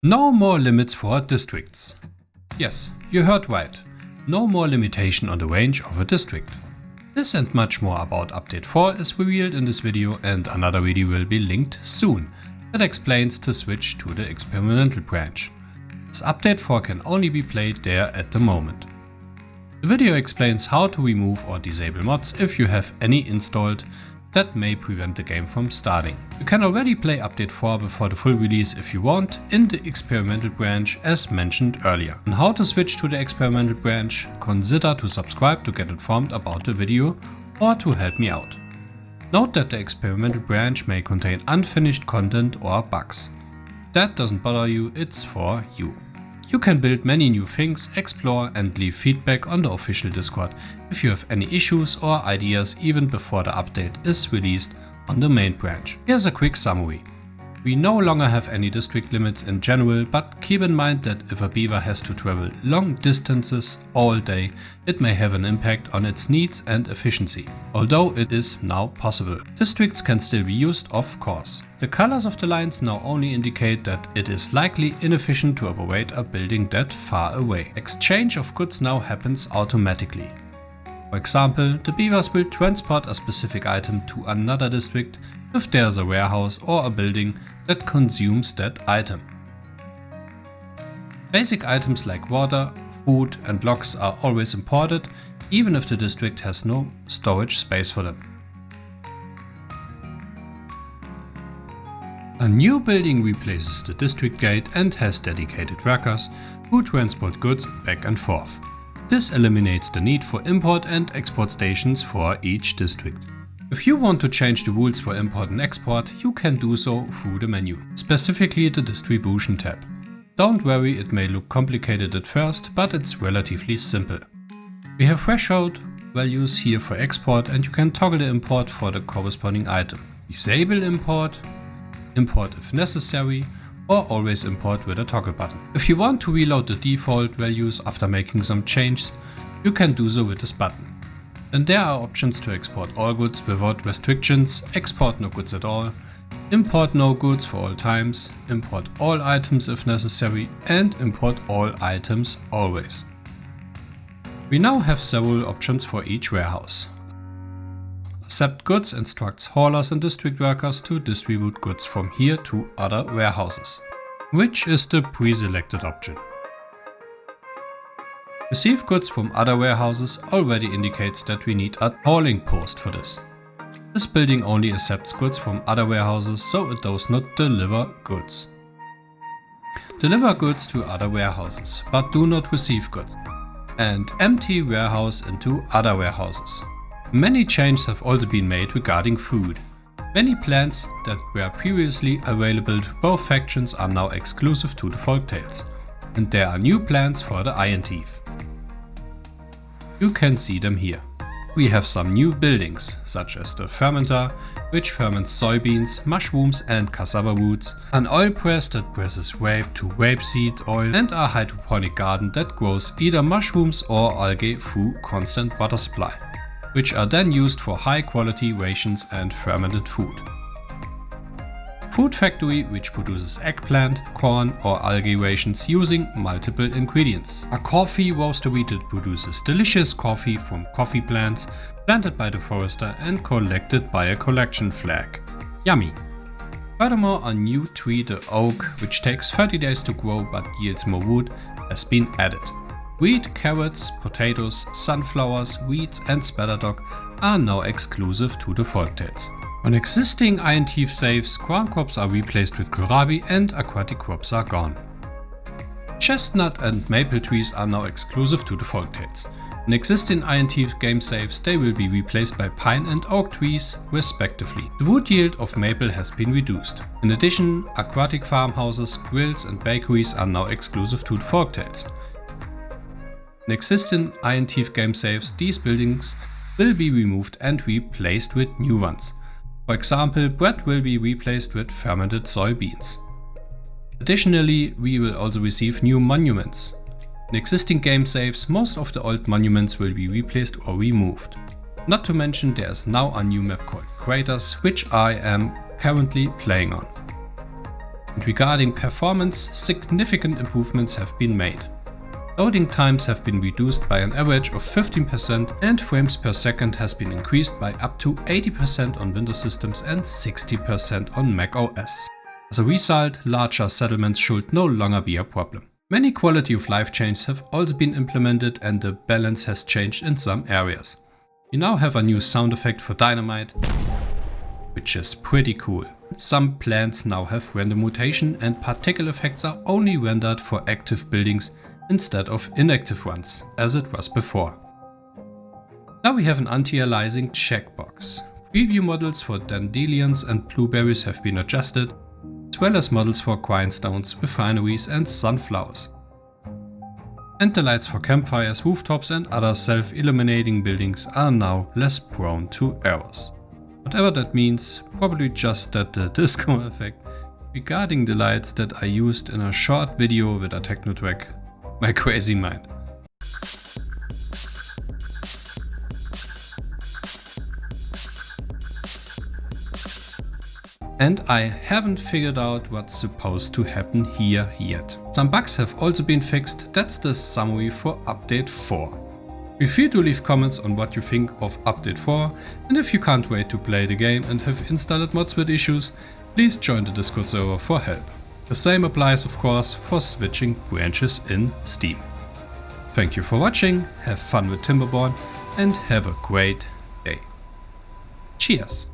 No more limits for districts. Yes, you heard right. No more limitation on the range of a district. This and much more about Update 4 is revealed in this video, and another video will be linked soon that explains the switch to the experimental branch. This Update 4 can only be played there at the moment. The video explains how to remove or disable mods if you have any installed that may prevent the game from starting. You can already play Update 4 before the full release if you want in the experimental branch as mentioned earlier. On how to switch to the experimental branch, consider to subscribe to get informed about the video or to help me out. Note that the experimental branch may contain unfinished content or bugs. That doesn't bother you, it's for you. You can build many new things, explore and leave feedback on the official Discord if you have any issues or ideas even before the update is released on the main branch. Here's a quick summary. We no longer have any district limits in general, but keep in mind that if a beaver has to travel long distances all day, it may have an impact on its needs and efficiency, although it is now possible. Districts can still be used, of course. The colors of the lines now only indicate that it is likely inefficient to operate a building that far away. Exchange of goods now happens automatically. For example, the beavers will transport a specific item to another district if there's a warehouse or a building that consumes that item. Basic items like water, food and logs are always imported, even if the district has no storage space for them. A new building replaces the district gate and has dedicated workers who transport goods back and forth. This eliminates the need for import and export stations for each district. If you want to change the rules for import and export, you can do so through the menu, specifically the distribution tab. Don't worry, it may look complicated at first, but it's relatively simple. We have threshold values here for export, and you can toggle the import for the corresponding item. Disable import, import if necessary, or always import with a toggle button. If you want to reload the default values after making some changes, you can do so with this button. Then there are options to export all goods without restrictions, export no goods at all, import no goods for all times, import all items if necessary, and import all items always. We now have several options for each warehouse. Accept goods instructs haulers and district workers to distribute goods from here to other warehouses, which is the pre-selected option. Receive goods from other warehouses already indicates that we need a hauling post for this. This building only accepts goods from other warehouses, so it does not deliver goods. Deliver goods to other warehouses, but do not receive goods. And empty warehouse into other warehouses. Many changes have also been made regarding food. Many plants that were previously available to both factions are now exclusive to the folktales, and there are new plants for the Iron Teeth. You can see them here. We have some new buildings, such as the Fermenter, which ferments soybeans, mushrooms and cassava roots, an oil press that presses rape to rapeseed oil, and a hydroponic garden that grows either mushrooms or algae through constant water supply, which are then used for high quality rations and fermented food. Food factory, which produces eggplant, corn or algae rations using multiple ingredients. A coffee roastery that produces delicious coffee from coffee plants planted by the forester and collected by a collection flag. Yummy! Furthermore, a new tree, the oak, which takes 30 days to grow but yields more wood, has been added. Wheat, carrots, potatoes, sunflowers, weeds and spatterdock are now exclusive to the folktales. On existing Iron Teeth saves, ground crops are replaced with kohlrabi and aquatic crops are gone. Chestnut and maple trees are now exclusive to the folktales. In existing Iron Teeth game saves, they will be replaced by pine and oak trees, respectively. The wood yield of maple has been reduced. In addition, aquatic farmhouses, grills and bakeries are now exclusive to the folktales. In existing Iron Teeth game saves, these buildings will be removed and replaced with new ones. For example, bread will be replaced with fermented soybeans. Additionally, we will also receive new monuments. In existing game saves, most of the old monuments will be replaced or removed. Not to mention there is now a new map called Craters, which I am currently playing on. And regarding performance, significant improvements have been made. Loading times have been reduced by an average of 15% and frames per second has been increased by up to 80% on Windows systems and 60% on Mac OS. As a result, larger settlements should no longer be a problem. Many quality of life changes have also been implemented and the balance has changed in some areas. We now have a new sound effect for Dynamite, which is pretty cool. Some plants now have random mutation and particle effects are only rendered for active buildings instead of inactive ones, as it was before. Now we have an anti-aliasing checkbox. Preview models for dandelions and blueberries have been adjusted, as well as models for grindstones, refineries and sunflowers. And the lights for campfires, rooftops and other self-illuminating buildings are now less prone to errors. Whatever that means, probably just that the disco effect regarding the lights that I used in a short video with a techno track, my crazy mind. And I haven't figured out what's supposed to happen here yet. Some bugs have also been fixed. That's the summary for update 4. Feel free to leave comments on what you think of update 4, and if you can't wait to play the game and have installed mods with issues, please join the Discord server for help. The same applies of course for switching branches in Steam. Thank you for watching, have fun with Timberborn and have a great day. Cheers!